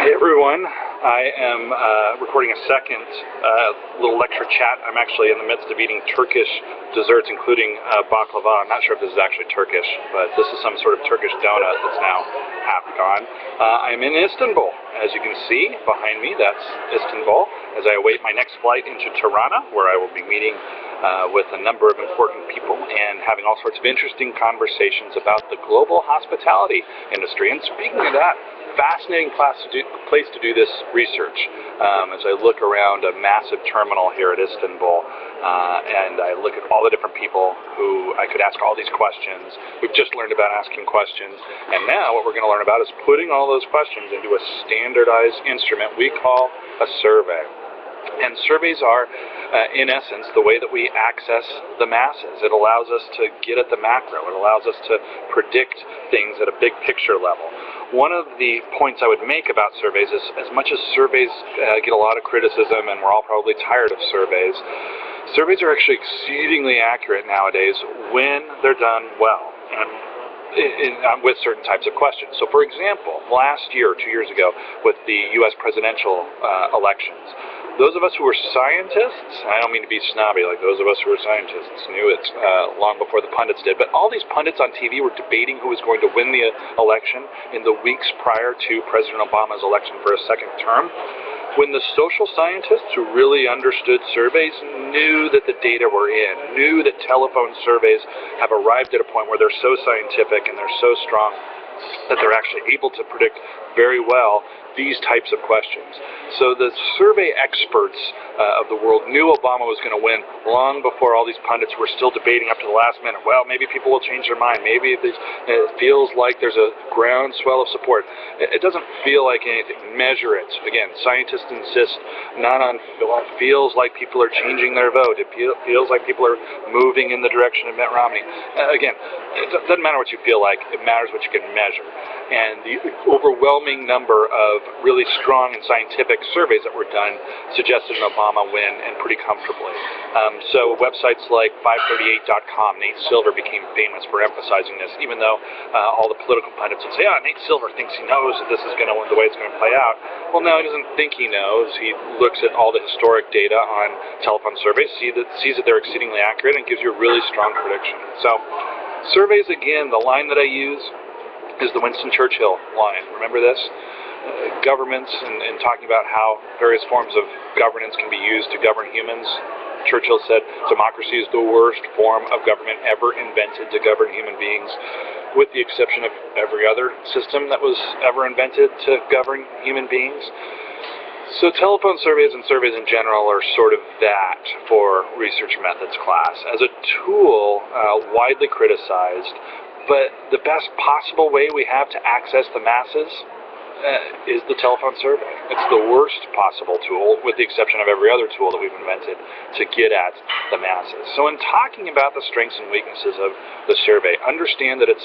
Hey everyone, I am recording a second little lecture chat. I'm actually in the midst of eating Turkish desserts, including baklava. I'm not sure if this is actually Turkish, but this is some sort of Turkish donut that's now half gone. I'm in Istanbul. As you can see behind me, that's Istanbul, as I await my next flight into Tirana, where I will be meeting with a number of important people and having all sorts of interesting conversations about the global hospitality industry. And speaking of that, fascinating place to do this research. As I look around a massive terminal here at Istanbul, and I look at all the different people who I could ask all these questions. We've just learned about asking questions, and now what we're going to learn about is putting all those questions into a standardized instrument we call a survey. And surveys are, in essence, the way that we access the masses. It allows us to get at the macro. It allows us to predict things at a big picture level. One of the points I would make about surveys is, as much as surveys get a lot of criticism, and we're all probably tired of surveys, surveys are actually exceedingly accurate nowadays when they're done well, and with certain types of questions. So for example, last year, 2 years ago, with the U.S. presidential elections, those of us who were scientists, I don't mean to be snobby, like those of us who were scientists knew it long before the pundits did, but all these pundits on TV were debating who was going to win the election in the weeks prior to President Obama's election for a second term. When the social scientists who really understood surveys knew that the data were in, knew that telephone surveys have arrived at a point where they're so scientific and they're so strong that they're actually able to predict very well these types of questions. So the survey experts of the world knew Obama was going to win long before all these pundits were still debating up to the last minute. Well, maybe people will change their mind. Maybe it feels like there's a groundswell of support. It doesn't feel like anything. Measure it. Again, scientists insist not on feels like people are changing their vote. It feels like people are moving in the direction of Mitt Romney. Again, it doesn't matter what you feel like. It matters what you can measure. And the overwhelming number of really strong and scientific surveys that were done suggested an Obama win, and pretty comfortably. So websites like 538.com, Nate Silver became famous for emphasizing this, even though all the political pundits would say, Nate Silver thinks he knows that this is going to the way it's going to play out. Well, no, he doesn't think he knows. He looks at all the historic data on telephone surveys, sees that they're exceedingly accurate, and gives you a really strong prediction. So surveys, again, the line that I use is the Winston Churchill line. Remember this? Governments and talking about how various forms of governance can be used to govern humans. Churchill said, democracy is the worst form of government ever invented to govern human beings, with the exception of every other system that was ever invented to govern human beings. So telephone surveys and surveys in general are sort of that for research methods class. As a tool, widely criticized, but the best possible way we have to access the masses is the telephone survey. It's the worst possible tool, with the exception of every other tool that we've invented, to get at the masses. So in talking about the strengths and weaknesses of the survey, understand that its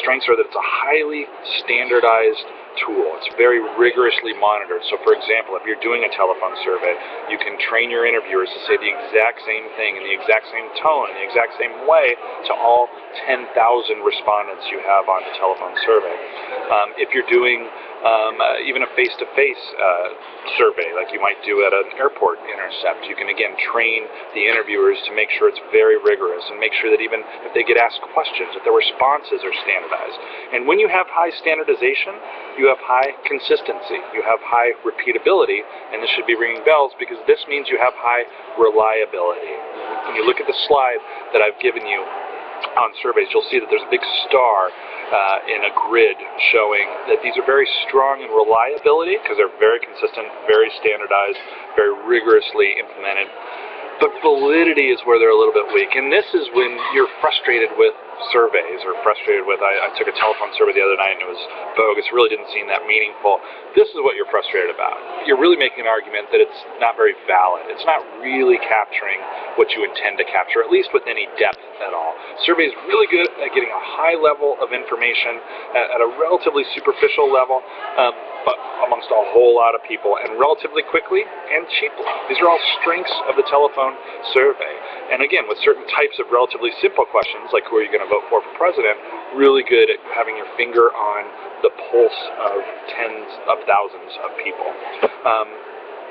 strengths are that it's a highly standardized tool. It's very rigorously monitored. So for example, if you're doing a telephone survey, you can train your interviewers to say the exact same thing in the exact same tone, in the exact same way to all 10,000 respondents you have on the telephone survey. If you're doing even a face-to-face survey, like you might do at an airport intercept, you can again train the interviewers to make sure it's very rigorous and make sure that even if they get asked questions, that their responses are standardized. And when you have high standardization, you have high consistency, you have high repeatability, and this should be ringing bells because this means you have high reliability. When you look at the slide that I've given you on surveys, you'll see that there's a big star in a grid showing that these are very strong in reliability because they're very consistent, very standardized, very rigorously implemented. But validity is where they're a little bit weak. And this is when you're frustrated with surveys or frustrated with, I took a telephone survey the other night and it was bogus, really didn't seem that meaningful. This is what you're frustrated about. You're really making an argument that it's not very valid. It's not really capturing what you intend to capture, at least with any depth at all. Survey is really good at getting a high level of information at a relatively superficial level, but amongst a whole lot of people, and relatively quickly and cheaply. These are all strengths of the telephone survey. And again, with certain types of relatively simple questions, like who are you going to vote for president, really good at having your finger on the pulse of tens of thousands of people.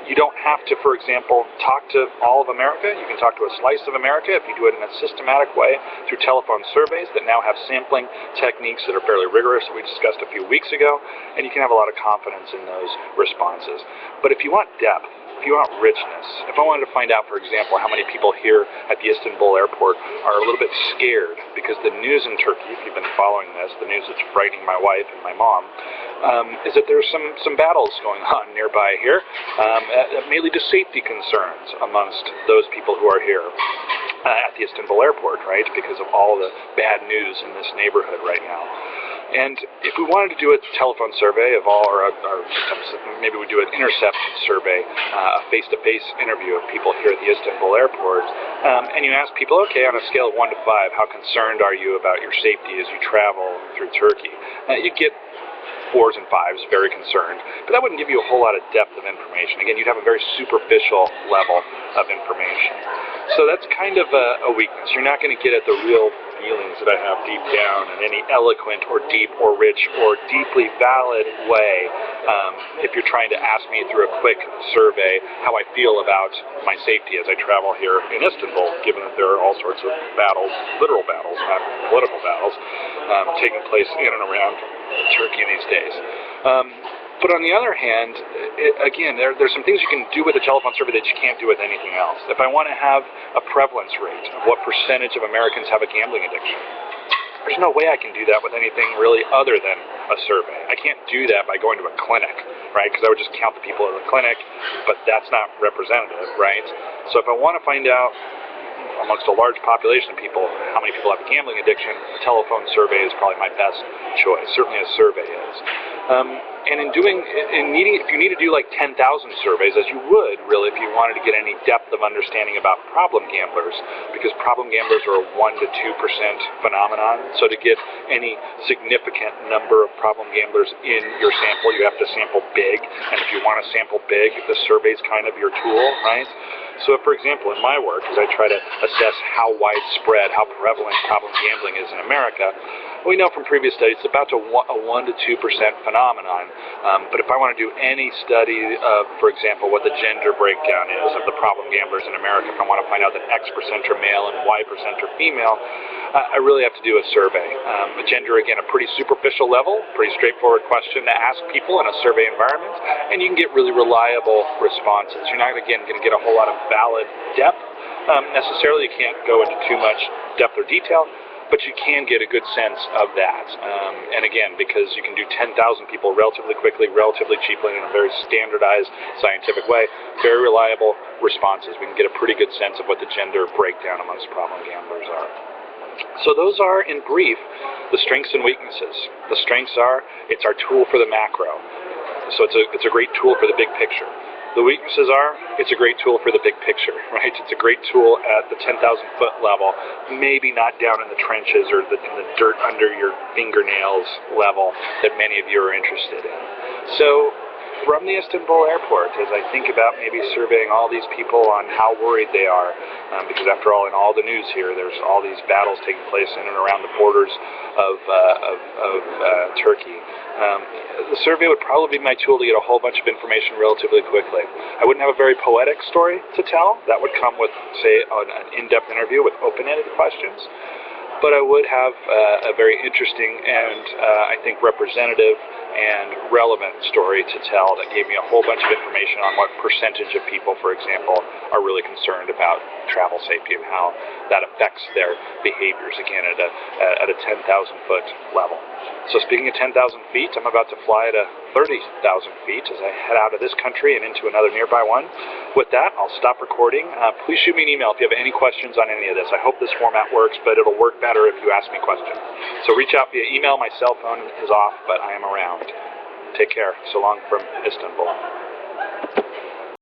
You don't have to, for example, talk to all of America. You can talk to a slice of America if you do it in a systematic way through telephone surveys that now have sampling techniques that are fairly rigorous that we discussed a few weeks ago, and you can have a lot of confidence in those responses. But if you want depth, if you want richness, if I wanted to find out, for example, how many people here at the Istanbul airport are a little bit scared because the news in Turkey, if you've been following this, the news that's frightening my wife and my mom, is that there's some battles going on nearby here that may lead to safety concerns amongst those people who are here at the Istanbul airport, right, because of all the bad news in this neighborhood right now. And if we wanted to do a telephone survey of all our victims, maybe we do an intercept survey, a face-to-face interview of people here at the Istanbul airport, and you ask people, okay, on a scale of 1 to 5, how concerned are you about your safety as you travel through Turkey? You get 4s and 5s, very concerned, but that wouldn't give you a whole lot of depth of information. Again, you'd have a very superficial level of information. So that's kind of a weakness. You're not going to get at the real feelings that I have deep down in any eloquent or deep or rich or deeply valid way if you're trying to ask me through a quick survey how I feel about my safety as I travel here in Istanbul, given that there are all sorts of battles, literal battles, not political battles, taking place in and around Turkey these days. But on the other hand, again, there's some things you can do with a telephone survey that you can't do with anything else. If I want to have a prevalence rate of what percentage of Americans have a gambling addiction, there's no way I can do that with anything really other than a survey. I can't do that by going to a clinic, right? Because I would just count the people in the clinic, but that's not representative, right? So if I want to find out amongst a large population of people how many people have a gambling addiction, a telephone survey is probably my best choice. Certainly a survey is. And if you need to do like 10,000 surveys, as you would really if you wanted to get any depth of understanding about problem gamblers, because problem gamblers are a 1 to 2% phenomenon. So to get any significant number of problem gamblers in your sample, you have to sample big. And if you want to sample big, the survey's kind of your tool, right? So, for example, in my work, as I try to assess how widespread, how prevalent problem gambling is in America, we know from previous studies it's about a 1 to 2% phenomenon. But if I want to do any study of, for example, what the gender breakdown is of the problem gamblers in America, if I want to find out that X% are male and Y% are female, I really have to do a survey. The gender, again, a pretty superficial level, pretty straightforward question to ask people in a survey environment, and you can get really reliable responses. You're not, again, going to get a whole lot of valid depth. Necessarily, you can't go into too much depth or detail, but you can get a good sense of that. And again, because you can do 10,000 people relatively quickly, relatively cheaply, in a very standardized scientific way, very reliable responses. We can get a pretty good sense of what the gender breakdown amongst problem gamblers are. So those are, in brief, the strengths and weaknesses. The strengths are, it's our tool for the macro. So it's a great tool for the big picture. The weaknesses are, it's a great tool for the big picture, right? It's a great tool at the 10,000-foot level, maybe not down in the trenches or in the dirt under your fingernails level that many of you are interested in. So from the Istanbul airport, as I think about maybe surveying all these people on how worried they are, because after all, in all the news here, there's all these battles taking place in and around the borders of Turkey. The survey would probably be my tool to get a whole bunch of information relatively quickly. I wouldn't have a very poetic story to tell. That would come with, say, an in-depth interview with open-ended questions. But I would have a very interesting and, I think, representative and relevant story to tell that gave me a whole bunch of information on what percentage of people, for example, are really concerned about travel safety and how that affects their behaviors, again, at a 10,000-foot level. So speaking of 10,000 feet, I'm about to fly at 30,000 feet as I head out of this country and into another nearby one. With that, I'll stop recording. Please shoot me an email if you have any questions on any of this. I hope this format works, but it'll work better if you ask me questions. So reach out via email. My cell phone is off, but I am around. Take care. So long from Istanbul.